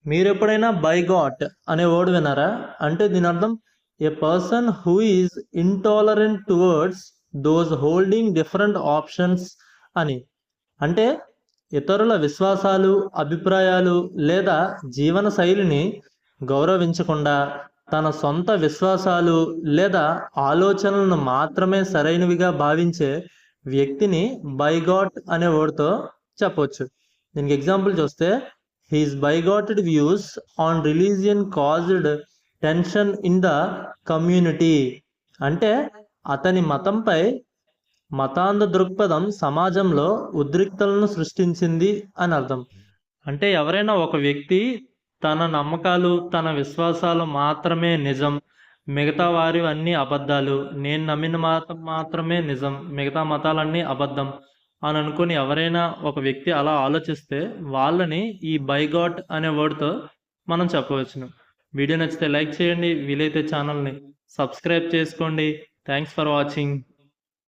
మీరు ఎప్పుడైనా by got అనే వర్డ్ విన్నారా? అంటే దీని అర్థం a person who is intolerant towards those holding different options అని. అంటే ఇతరుల విశ్వాసాలు, అభిప్రాయాలు లేదా జీవన శైలిని గౌరవించకుండా తన సొంత విశ్వాసాలు లేదా ఆలోచనలను మాత్రమే సరైనవిగా భావించే వ్యక్తిని బైగాట్ అనే వర్డ్తో చెప్పవచ్చు. దీనికి ఎగ్జాంపుల్ చూస్తే his bigoted views on religion caused tension in the community. అంటే అతని మతంపై మతాంధ దృక్పథం సమాజంలో ఉద్రిక్తలను సృష్టించింది అని అర్థం. అంటే ఎవరైనా ఒక వ్యక్తి తన నమ్మకాలు, తన విశ్వాసాలు మాత్రమే నిజం, మిగతా వారి అన్నీ అబద్ధాలు, నేను నమ్మిన మతం మాత్రమే నిజం, మిగతా మతాలన్నీ అబద్ధం అని అనుకుని ఎవరైనా ఒక వ్యక్తి అలా ఆలోచిస్తే వాళ్ళని ఈ బైగాట్ అనే వర్డ్తో మనం చెప్పవచ్చును. వీడియో నచ్చితే లైక్ చేయండి, వీలైతే ఛానల్ని సబ్స్క్రైబ్ చేసుకోండి. Thanks for watching.